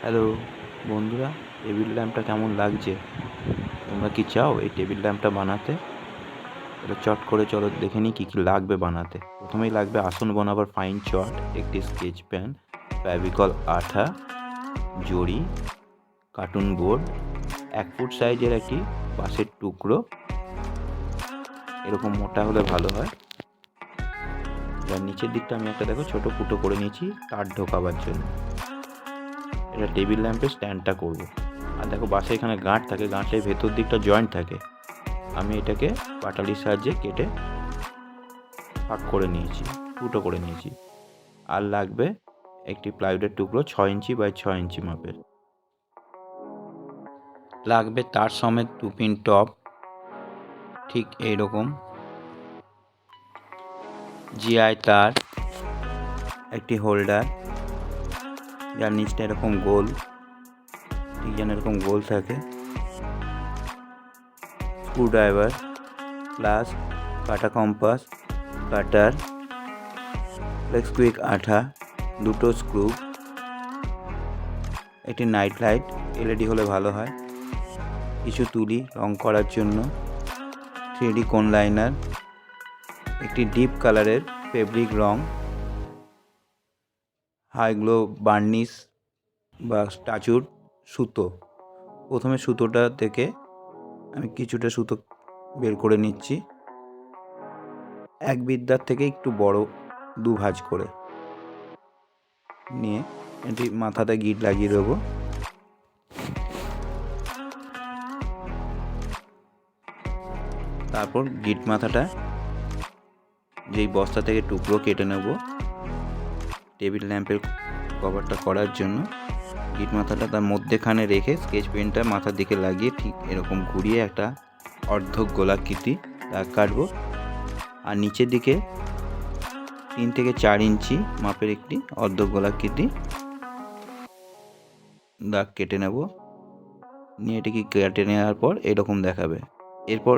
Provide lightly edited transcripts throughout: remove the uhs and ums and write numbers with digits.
Hello বন্ধুরা, table ল্যাম্পটা কেমন লাগছে? তোমরা কি চাও এই টেবিল ল্যাম্পটা বানাতে? এটা চট করে চলো দেখে নিই কী কী লাগবে বানাতে। প্রথমেই লাগবে আসন বানাবার ফাইন চট, একটি স্কেচ পেন, ফেভিকল আঠা, জড়ি, কার্টুন বোর্ড, 1 ফুট সাইজের একটি বাঁশের টুকরো, এরকম মোটা হলে ভালো হয়। যার নিচের দিকটা আমি একটা দেখো ছোটো ফুটো করে নিয়েছি তার ঢোকাবার জন্য। এটা টেবিল ল্যাম্পের স্ট্যান্ডটা করব। আর দেখো বাসে এখানে গাঁট থাকে, গাঁটের ভেতর দিকটা জয়েন্ট থাকে। আমি এটাকে পাটালির সাহায্যে কেটে ফাঁক করে নিয়েছি, ফুটো করে নিয়েছি। আর লাগবে একটি প্লাইউডের টুকরো 6 ইঞ্চি বাই 6 ইঞ্চি মাপের। লাগবে তার সমেত 2 পিন টপ, ঠিক এইরকম। জিআই তার, একটি হোল্ডার যার নিচটা এরকম গোল, ঠিক যেন এরকম গোল থাকে। স্ক্রুড্রাইভার প্লাস কাটা কম্পাস, কাটার, ফ্লেক্স কুইক আঠা, দুটো স্ক্রু, একটি নাইট লাইট, এলইডি হলে ভালো হয়, কিছু তুলি রং করার জন্য, 3D কোন লাইনার, একটি ডিপ কালারের ফেব্রিক রং, হাইগ্লো বার্নিশ বা স্টাচুর সুতো। প্রথমে সুতোটা থেকে আমি কিছুটা সুতো বের করে নিচ্ছি, এক বিদ্যার থেকে একটু বড় 2 ভাঁজ করে নিয়ে এটি মাথাতে গিট লাগিয়ে দেবো। তারপর গিট মাথাটা যেই বস্তা থেকে টুকরো কেটে নেব টেবিল ল্যাম্পের কভারটা করার জন্য, গিট মাথাটা তার মধ্যেখানে রেখে স্কেচ পেনটা মাথার দিকে লাগিয়ে ঠিক এরকম ঘুরিয়ে একটা অর্ধ গোলাকৃতি দাগ কাটবো। আর নিচের দিকে 3 থেকে 4 ইঞ্চি মাপের একটি অর্ধ গোলাকৃতি দাগ কেটে নেব। নিয়ে এটিকে কেটে নেওয়ার পর এরকম দেখাবে। এরপর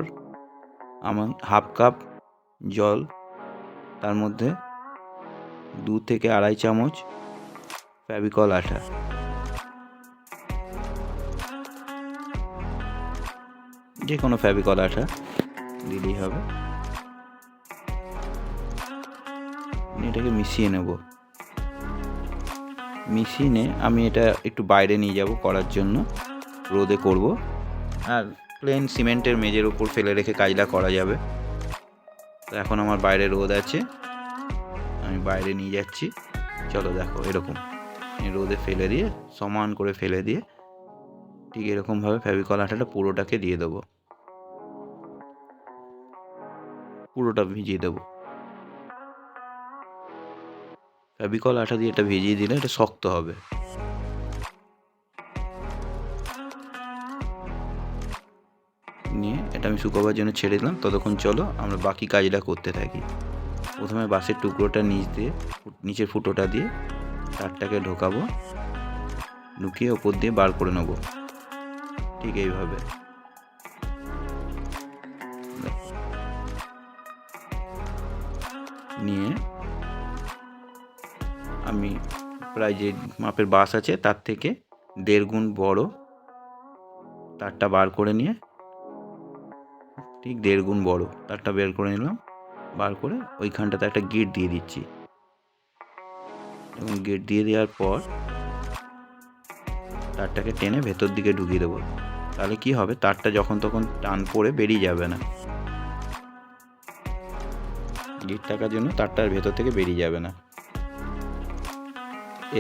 আমার 1/2 কাপ জল, তার মধ্যে 2 থেকে 2.5 চামচ ফেভিকল আঠা, যে কোনো ফেভিকল আঠা দিলেই হবে। এটাকে মিশিয়ে নেব। মিশিয়ে আমি এটা একটু বাইরে নিয়ে যাব করার জন্য, রোদে করব। আর প্লেন সিমেন্টের মেঝের উপর ফেলে রেখে কাজটা করা যাবে। তো এখন আমার বাইরে রোদ আছে, আমি বাইরে নিয়ে যাচ্ছি। চলো দেখো এরকম রোদে ফেলে দিয়ে, সমান করে ফেলে দিয়ে ঠিক এরকমভাবে ফেভিকল আঠাটা পুরোটাকে দিয়ে দেবো, পুরোটা ভিজিয়ে দেবো। ফেভিকল আঠা দিয়ে এটা ভিজিয়ে দিলে এটা শক্ত হবে। নিয়ে এটা আমি শুকাবার জন্য ছেড়ে দিলাম। ততক্ষণ চলো আমরা বাকি কাজটা করতে থাকি। প্রথমে বাঁশের টুকরোটা নিচের ফুটোটা দিয়ে তারটাকে ঢোকাবো, ঢুকিয়ে ওপর দিয়ে বার করে নেব ঠিক এইভাবে। নিয়ে আমি প্রায় যে মাপের বাঁশ আছে তার থেকে 1.5 গুণ বড় তারটা বার করে নিয়ে, ঠিক 1.5 গুণ বড় তারটা বের করে নিলাম। বার করে ওইখানটাতে একটা গিট দিয়ে দিচ্ছি, এবং গিট দিয়ে দেওয়ার পর তারটাকে টেনে ভেতর দিকে ঢুকিয়ে দেবো। তাহলে কি হবে, তারটা যখন তখন টান পড়ে বেরিয়ে যাবে না। গিট থাকার জন্য তারটার ভেতর থেকে বেরিয়ে যাবে না।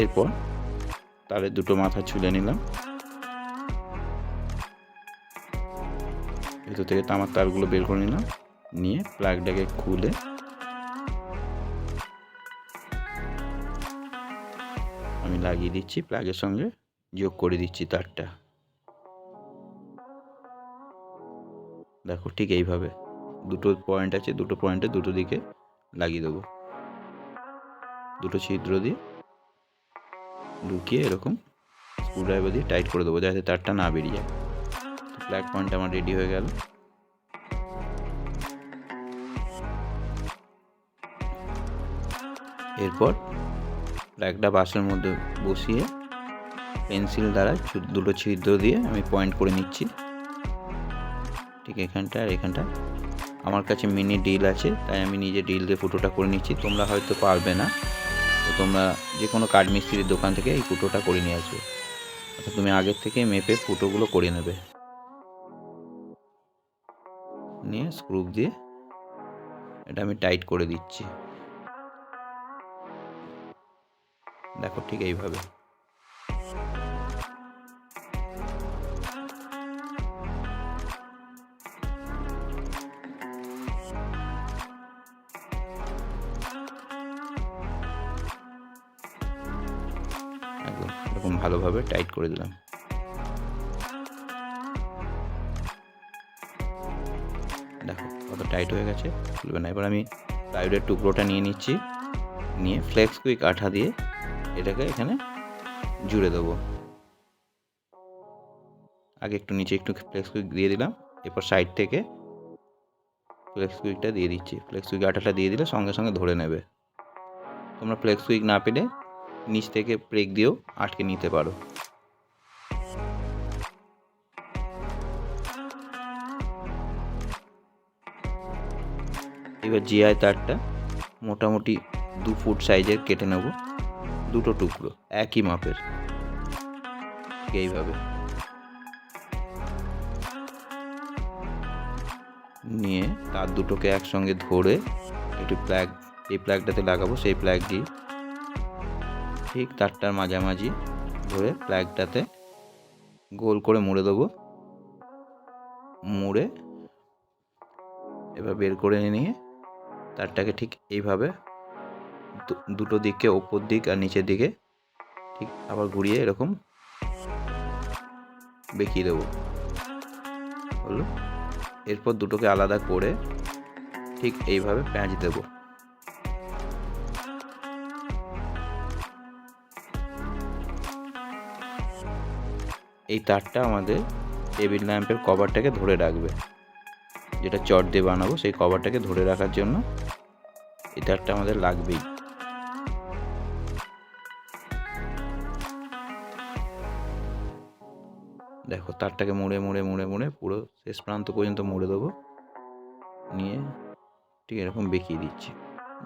এরপর তারের দুটো মাথা ছুলে নিলাম, ভেতর থেকে তামার তারগুলো বের করে নিলাম। নিয়ে প্লাগটাকে খুলে আমি লাগিয়ে দিচ্ছি, প্লাগের সঙ্গে যোগ করে দিচ্ছি তারটা। দেখো ঠিক এইভাবে দুটো পয়েন্ট আছে, দুটো পয়েন্টে দুটো দিকে লাগিয়ে দেবো। দুটো ছিদ্র দিয়ে ঢুকিয়ে এরকম স্ক্রুড্রাইভার দিয়ে টাইট করে দেবো যাতে তারটা না বেরিয়ে যায়। প্লাগ পয়েন্ট আমার রেডি হয়ে গেল। এরপর প্লাগটা বাসের মধ্যে বসিয়ে পেন্সিল দ্বারা দুটো ছিদ্র দিয়ে আমি পয়েন্ট করে নিচ্ছি, ঠিক এখানটা আর এখানটা। আমার কাছে মিনি ড্রিল আছে, তাই আমি নিজে ড্রিল দিয়ে ফুটোটা করে নিচ্ছি। তোমরা হয়তো পারবে না, তো তোমরা যে কোনো কাঠ মিস্ত্রির দোকান থেকে এই ফুটোটা করে নিয়ে আসবে। অর্থাৎ তুমি আগের থেকে মেপে ফুটোগুলো করে নেবে, নিয়ে স্ক্রু দিয়ে এটা আমি টাইট করে দিচ্ছি। দেখো ঠিক এইভাবে। একদম এরকম ভালোভাবে টাইট করে দিলাম। দেখো কত টাইট হয়ে গেছে, খুলবে না। এবার আমি প্লাইউডের টুকরোটা নিয়ে নিচ্ছি, নিয়ে ফ্লেক্স কুইক আঠা দিয়ে এটাকে এখানে জুড়ে দেবো। আগে একটু নিচে একটু ফ্লেক্স কুইক দিয়ে দিলাম, এরপর সাইড থেকে ফ্লেক্স কুইকটা দিয়ে দিচ্ছি। ফ্লেক্স কুইক আঠাটা দিয়ে দিলে সঙ্গে সঙ্গে ধরে নেবে। তোমরা ফ্লেক্স কুইক না পেলে নিচ থেকে ব্রেক দিয়েও আটকে নিতে পারো। এবার জিআই তারটা মোটামুটি 2 ফুট সাইজের কেটে নেব, দুটো টুকরো একই মাপের, এইভাবে নিয়ে তার দুটোকে একসঙ্গে ধরে একটু প্লাগ, এই প্লাগটাতে লাগাবো, সেই প্লাগ দিয়ে ঠিক তারটার মাঝামাঝি ধরে প্লাগটাতে গোল করে মুড়ে দেবো। মুড়ে এবার বের করে নিয়ে তারটাকে ঠিক এইভাবে দুটো দিককে, ওপর দিক আর নিচের দিকে ঠিক আবার ঘুরিয়ে এরকম বেঁকিয়ে দেবো, হলো। এরপর দুটোকে আলাদা করে ঠিক এইভাবে প্যাঁচ দেব। এই তারটা আমাদের টেবিল ল্যাম্পের কভারটাকে ধরে রাখবে, যেটা চট দিয়ে বানাবো সেই কভারটাকে ধরে রাখার জন্য এই তারটা আমাদের লাগবেই। দেখো তারটাকে মুড়ে মুড়ে মুড়ে মুড়ে পুরো শেষ প্রান্ত পর্যন্ত মুড়ে দেবো, নিয়ে ঠিক এরকম বেঁকিয়ে দিচ্ছি।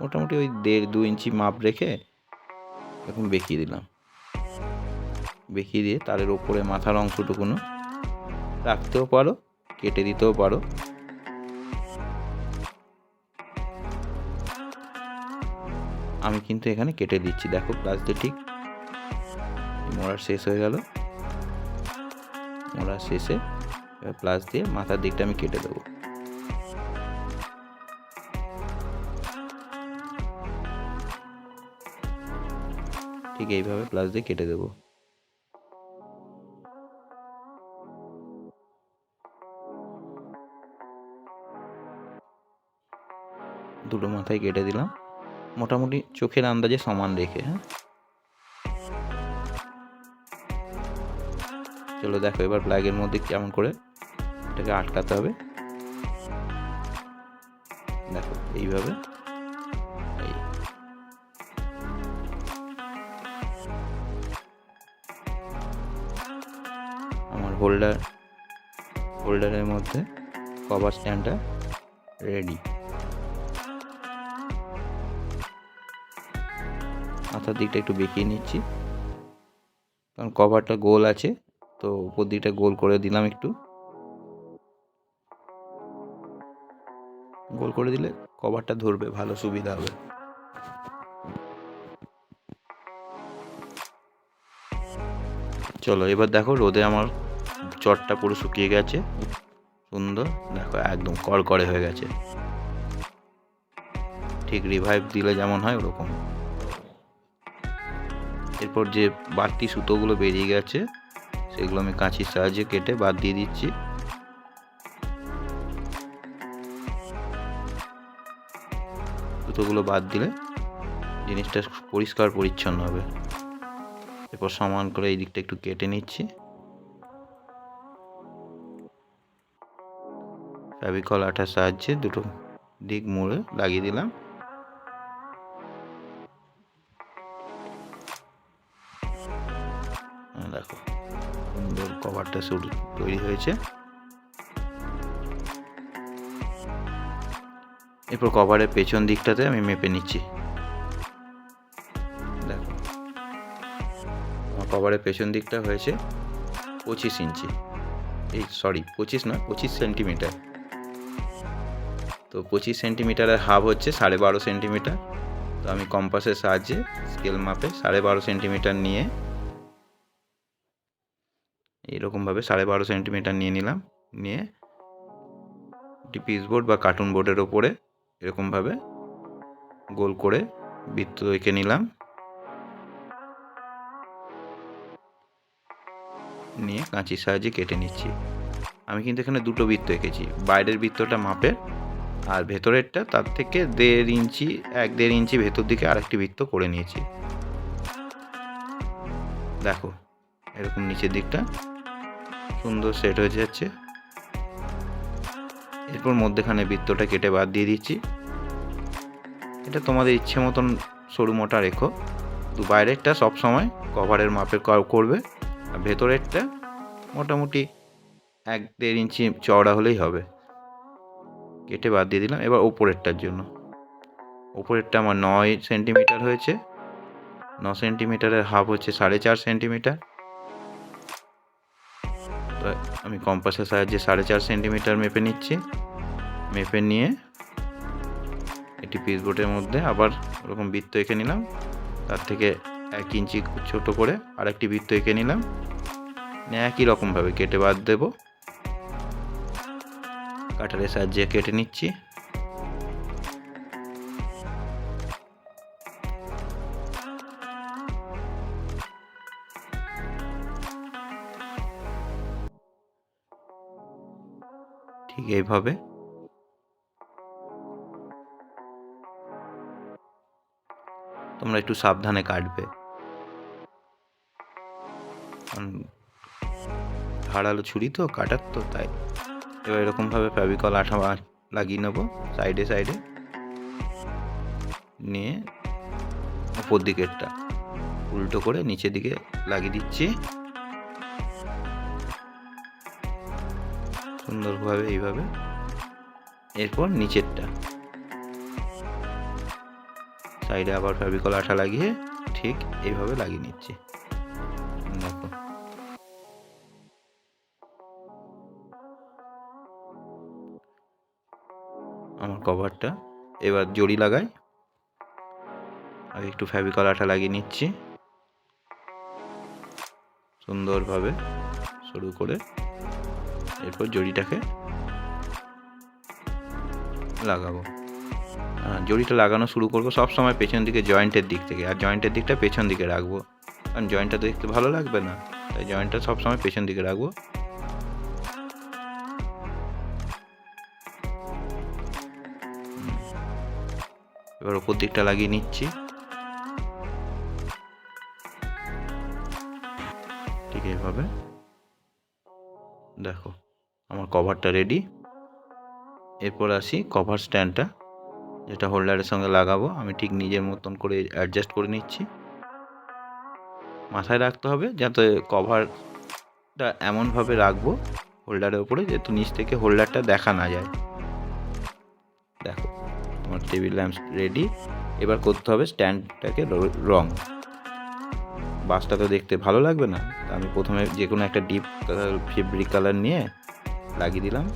মোটামুটি ওই 1.5-2 ইঞ্চি মাপ রেখে এরকম বেঁকিয়ে দিলাম। বেঁকিয়ে দিয়ে তারের ওপরে মাথার অংশটুকুনো রাখতেও পারো, কেটে দিতেও পারো। আমি কিন্তু এখানে কেটে দিচ্ছি। দেখো প্লাস দিয়ে ঠিক মোড়ার শেষ হয়ে গেল। মোড়ার শেষে এবার প্লাস দিয়ে মাথার দিকটা আমি কেটে দেবো। ঠিক এইভাবে প্লাস দিয়ে কেটে দেবো। দুটো মাথায় কেটে দিলাম, মোটামুটি চোখের আন্দাজে সমান রেখে। হ্যাঁ, চলো দেখো এবার প্লাগের মধ্যে কেমন করে এটাকে আটকাতে হবে। দেখো এইভাবে, এই আমার হোল্ডারের মধ্যে কভার স্ট্যান্ডটা রেডি। মাথার দিকটা একটু বেঁকিয়ে নিচ্ছি, কারণ কভারটা গোল আছে, তো উপর দিকটা গোল করে দিলাম। একটু গোল করে দিলে কভারটা ধরবে, ভালো সুবিধা হবে। চলো এবার দেখো রোদে আমার চটটা পুরো শুকিয়ে গেছে, সুন্দর। দেখো একদম কড়কড়ে হয়ে গেছে, ঠিক রিভাইভ দিলে যেমন হয় ওরকম। এরপর যে বাড়তি সুতোগুলো বেরিয়ে গেছে সেগুলো আমি কাঁচির সাহায্যে কেটে বাদ দিয়ে দিচ্ছি। সুতোগুলো বাদ দিলে জিনিসটা পরিষ্কার পরিচ্ছন্ন হবে। এরপর সমান করে এই দিকটা একটু কেটে নিচ্ছি। ফেভিকল আঠার সাহায্যে দুটো দিক মুড়ে লাগিয়ে দিলাম। দেখো সুন্দর কভারটা তৈরি হয়েছে। এরপর কভারের পেছন দিকটাতে আমি মেপে নিচ্ছি। দেখো আমার কভারের পেছন দিকটা হয়েছে 25 ইঞ্চি, 25 নয় 25 সেন্টিমিটার। তো 25 সেন্টিমিটারের হাফ হচ্ছে 12.5 সেন্টিমিটার। তো আমি কম্পাসের সাহায্যে স্কেল মাপে 12.5 সেন্টিমিটার নিয়ে এইরকমভাবে 12.5 সেন্টিমিটার নিয়ে নিলাম। নিয়ে একটি পিসবোর্ড বা কার্টুন বোর্ডের ওপরে এরকমভাবে গোল করে বৃত্ত এঁকে নিলাম। নিয়ে কাঁচির সাহায্যে কেটে নিচ্ছি। আমি কিন্তু এখানে দুটো বৃত্ত এঁকেছি, বাইরের বৃত্তটা মাপের আর ভেতরেরটা তার থেকে 1.5 ইঞ্চি ভেতর দিকে আরেকটি বৃত্ত করে নিয়েছি। দেখো এরকম নিচের দিকটা সুন্দর সেট হয়ে যাচ্ছে। এরপর মধ্যেখানে বৃত্তটা কেটে বাদ দিয়ে দিচ্ছি। এটা তোমাদের ইচ্ছে মতন সরু মোটা রেখো। তো বাইরেরটা সবসময় কভারের মাপে করবে, আর ভেতরেরটা মোটামুটি 1.5 ইঞ্চি চওড়া হলেই হবে। কেটে বাদ দিয়ে দিলাম। এবার ওপরেরটার জন্য, ওপরেরটা আমার 9 সেন্টিমিটার হয়েছে। 9 সেন্টিমিটারের হাফ হচ্ছে 4.5 সেন্টিমিটার। তো আমি কম্পাসের সাহায্যে 4.5 সেন্টিমিটার মেপে নিচ্ছি। মেপে নিয়ে একটি পিসবোর্ডের মধ্যে আবার ওরকম বৃত্ত এঁকে নিলাম। তার থেকে 1 ইঞ্চি ছোট করে আরেকটি বৃত্ত এঁকে নিলাম। একই রকমভাবে কেটে বাদ দেব। কাটারের সাহায্যে কেটে নিচ্ছি। ঠিক এইভাবে তোমরা একটু সাবধানে কাটবে, ধারালো ছুরি তো কাটার, তো তাই। এবার এরকমভাবে ফেভিকল আঠা লাগিয়ে নেবো সাইডে সাইডে। নিয়ে উপর দিকেরটা উল্টো করে নিচের দিকে লাগিয়ে দিচ্ছি সুন্দরভাবে এইভাবে। এরপর নিচেরটা সাইডে আবার ফেভিকল আঠা লাগিয়ে ঠিক এইভাবে লাগিয়ে নিচ্ছি। দেখো আমার কভারটা। এবার জড়ি লাগাই। আগে একটু ফেভিকল আঠা লাগিয়ে নিচ্ছি সুন্দরভাবে শুরু করে। এরপর জড়িটাকে লাগাবো। জড়িটা লাগানো শুরু করবো সবসময় পেছন দিকে, জয়েন্টের দিক থেকে। আর জয়েন্টের দিকটা পেছন দিকে রাখবো, কারণ জয়েন্টটা দেখতে ভালো লাগবে না, তাই জয়েন্টটা সবসময় পেছন দিকে রাখবো। এবার ওপর দিকটা লাগিয়ে নিচ্ছি ঠিক এইভাবে। দেখো আমার কভারটা রেডি। এরপর আসি কভার স্ট্যান্ডটা, যেটা হোল্ডারের সঙ্গে লাগাবো। আমি ঠিক নিজের মতন করে অ্যাডজাস্ট করে নিচ্ছি। মাথায় রাখতে হবে যাতে কভারটা এমনভাবে রাখবো হোল্ডারের উপরে যাতে নিচ থেকে হোল্ডারটা দেখা না যায়। দেখো আমার টেবিল ল্যাম্প রেডি। এবার করতে হবে স্ট্যান্ডটাকে রং। বাসটা তো দেখতে ভালো লাগবে না, তা আমি প্রথমে যে কোনো একটা ডিপ ফেব্রিক কালার নিয়ে লাগিয়ে দিলাম।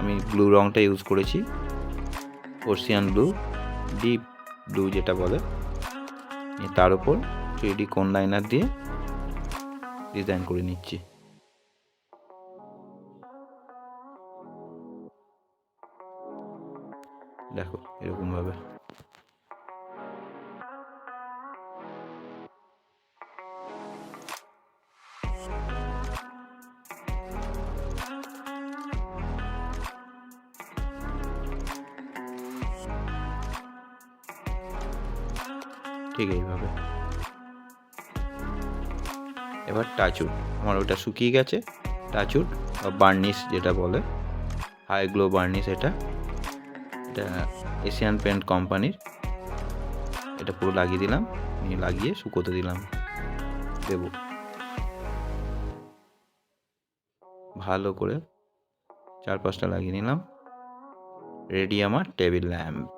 আমি ব্লু রংটা ইউজ করেছি, ওশিয়ান ব্লু, ডিপ ব্লু যেটা বলে। তার উপর 3D কোন লাইনার দিয়ে ডিজাইন করে নিচ্ছি। দেখো এরকমভাবে। ঠিক এইভাবে। এবার টাচউড, আমার ওটা শুকিয়ে গেছে। টাচউড বা বার্নিশ যেটা বলে, হাই গ্লো বার্নিশ, এটা এশিয়ান পেন্ট কোম্পানির। এটা পুরো লাগিয়ে দিলাম, লাগিয়ে শুকোতে দেবো। ভালো করে চারপাশটা লাগিয়ে নিলাম। রেডি আমার টেবিল ল্যাম্প।